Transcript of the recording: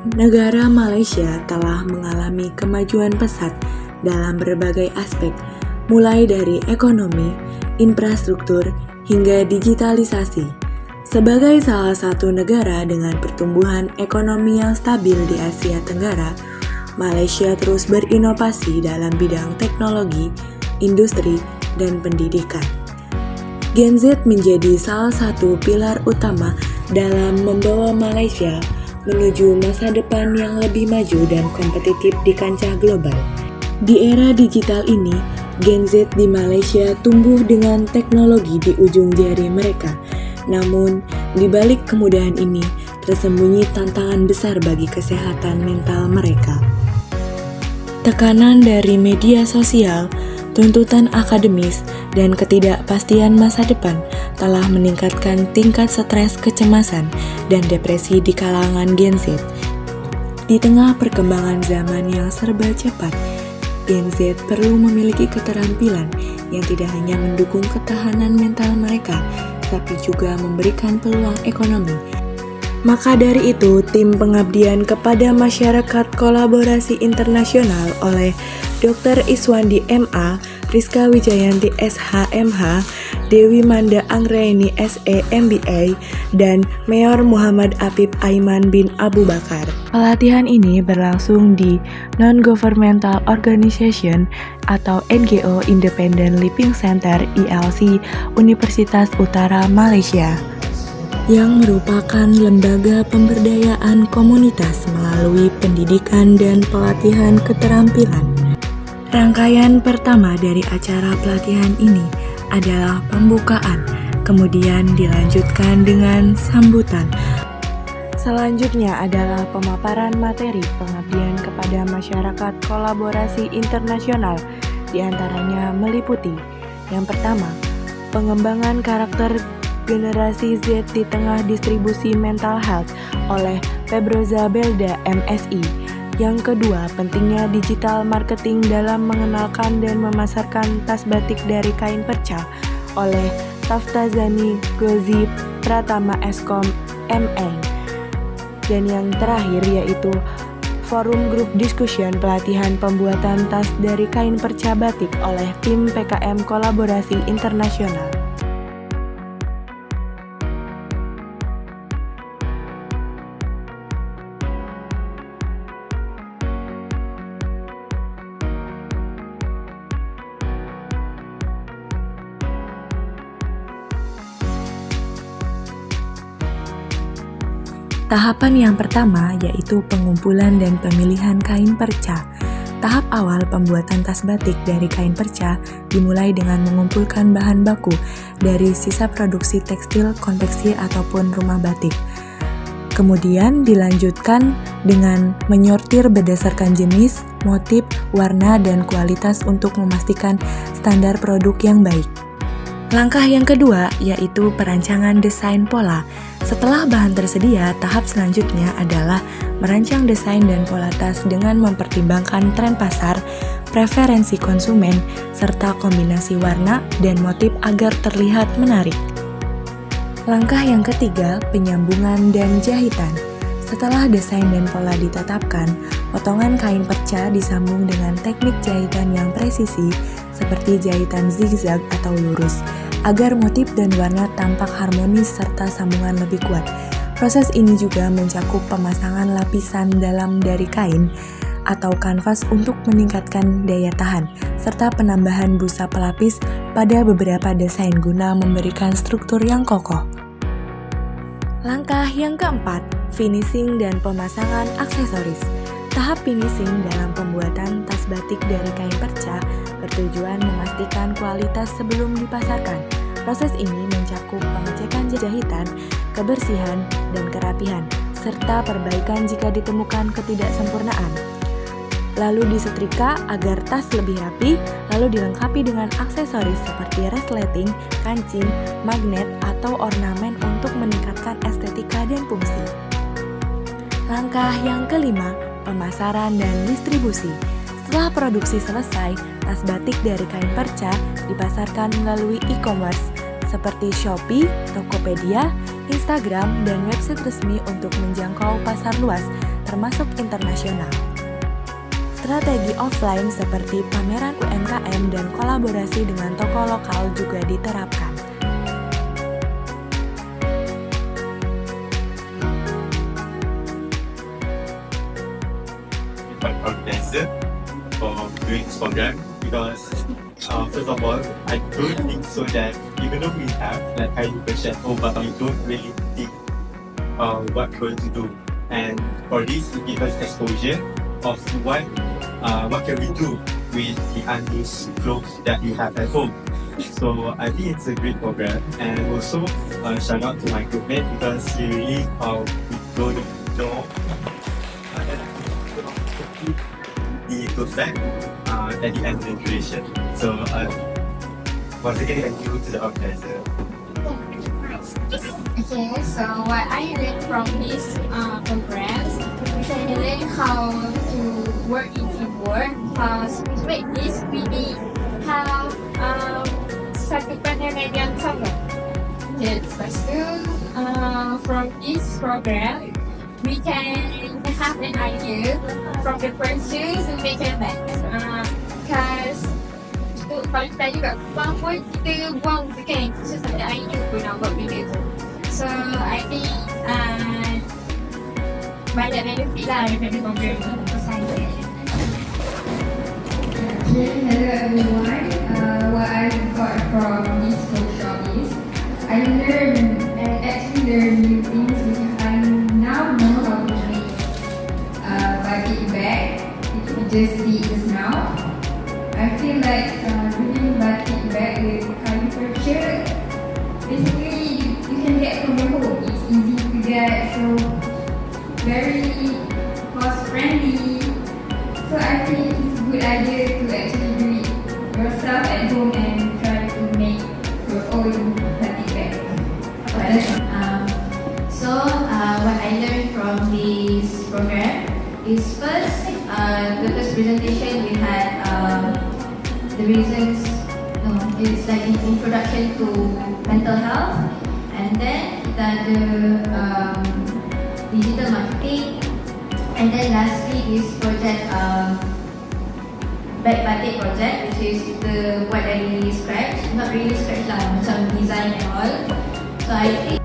Negara Malaysia telah mengalami kemajuan pesat dalam berbagai aspek, mulai dari ekonomi, infrastruktur, hingga digitalisasi. Sebagai salah satu negara dengan pertumbuhan ekonomi yang stabil di Asia Tenggara, Malaysia terus berinovasi dalam bidang teknologi, industri, dan pendidikan. Gen Z menjadi salah satu pilar utama dalam membawa Malaysia menuju masa depan yang lebih maju dan kompetitif di kancah global. Di era digital ini, Gen Z di Malaysia tumbuh dengan teknologi di ujung jari mereka. Namun, di balik kemudahan ini, tersembunyi tantangan besar bagi kesehatan mental mereka. Tekanan dari media sosial, tuntutan akademis, dan ketidakpastian masa depan telah meningkatkan tingkat stres, kecemasan, dan depresi di kalangan Gen Z. Di tengah perkembangan zaman yang serba cepat, Gen Z perlu memiliki keterampilan yang tidak hanya mendukung ketahanan mental mereka, tapi juga memberikan peluang ekonomi. Maka dari itu, tim pengabdian kepada masyarakat kolaborasi internasional oleh Dr. Iswandi MA, Rizka Wijayanti SHMH, Dewi Manda Anggraini SE MBA, dan Mayor Muhammad Apip Aiman bin Abu Bakar. Pelatihan ini berlangsung di Non-Governmental Organization atau NGO Independent Living Center ILC Universitas Utara Malaysia, yang merupakan lembaga pemberdayaan komunitas melalui pendidikan dan pelatihan keterampilan. Rangkaian pertama dari acara pelatihan ini adalah pembukaan, kemudian dilanjutkan dengan sambutan. Selanjutnya adalah pemaparan materi pengabdian kepada masyarakat kolaborasi internasional, diantaranya meliputi yang pertama, pengembangan karakter generasi Z di tengah distribusi mental health oleh Febroza Belda MSI. Yang kedua, pentingnya digital marketing dalam mengenalkan dan memasarkan tas batik dari kain perca oleh Taftazani Gozi Pratama Eskom MA. Dan yang terakhir yaitu forum group discussion pelatihan pembuatan tas dari kain perca batik oleh tim PKM Kolaborasi Internasional. Tahapan yang pertama yaitu pengumpulan dan pemilihan kain perca. Tahap awal pembuatan tas batik dari kain perca dimulai dengan mengumpulkan bahan baku dari sisa produksi tekstil, konveksi, ataupun rumah batik. Kemudian dilanjutkan dengan menyortir berdasarkan jenis, motif, warna, dan kualitas untuk memastikan standar produk yang baik. Langkah yang kedua yaitu perancangan desain pola. Setelah bahan tersedia, tahap selanjutnya adalah merancang desain dan pola tas dengan mempertimbangkan tren pasar, preferensi konsumen, serta kombinasi warna dan motif agar terlihat menarik. Langkah yang ketiga, penyambungan dan jahitan. Setelah desain dan pola ditetapkan, potongan kain perca disambung dengan teknik jahitan yang presisi seperti jahitan zigzag atau lurus, agar motif dan warna tampak harmonis serta sambungan lebih kuat. Proses ini juga mencakup pemasangan lapisan dalam dari kain atau kanvas untuk meningkatkan daya tahan, serta penambahan busa pelapis pada beberapa desain guna memberikan struktur yang kokoh. Langkah yang keempat, finishing dan pemasangan aksesoris. Tahap finishing dalam pembuatan tas batik dari kain perca bertujuan memastikan kualitas sebelum dipasarkan. Proses ini mencakup pengecekan jahitan, kebersihan, dan kerapihan, serta perbaikan jika ditemukan ketidaksempurnaan. Lalu disetrika agar tas lebih rapi, lalu dilengkapi dengan aksesoris seperti resleting, kancing, magnet, atau ornamen untuk meningkatkan estetika dan fungsi. Langkah yang kelima, pemasaran dan distribusi. Setelah produksi selesai, tas batik dari kain perca dipasarkan melalui e-commerce seperti Shopee, Tokopedia, Instagram, dan website resmi untuk menjangkau pasar luas, termasuk internasional. Strategi offline seperti pameran UMKM dan kolaborasi dengan toko lokal juga diterapkan. Organizer for doing this program because first of all, I don't think so that even though we have that kind of question, but we don't really think what we're going to do. And for this, it gives us exposure of what can we do with the unused clothes that we have at home. So I think it's a great program, and also shout out to my groupmate because he really we don't know the good back at the end of the duration. So once again, thank you to the organizer. Okay, so what I learned from this programs, I learned how to work in teamwork. Because with this, we have satu pandangan yang sama. Okay, lepas tu, from this program, we can have an idea from the person to make a match. Because kalau kita juga buang pun kita buang je kan, so tak ada idea pun nak buat benda tu. So I think banyak benefit lah daripada program ni untuk saya. Okay, hello everyone. What I got from this workshop is I actually learned new things which I now know how to make batik bag. We just did just now. I feel like doing batik bag with caliper, basically you can get from your home. It's easy to get, so very cost friendly. So I think it's a good idea to actually do it yourself at home and try to make your own batik bag. What I learned from this program is first, the first presentation we had the reasons, it's like an introduction to mental health, and then kita ada digital marketing, and then lastly this project bag batik project, which is the what I really scratch, not really scratch lah, macam design and all. So I think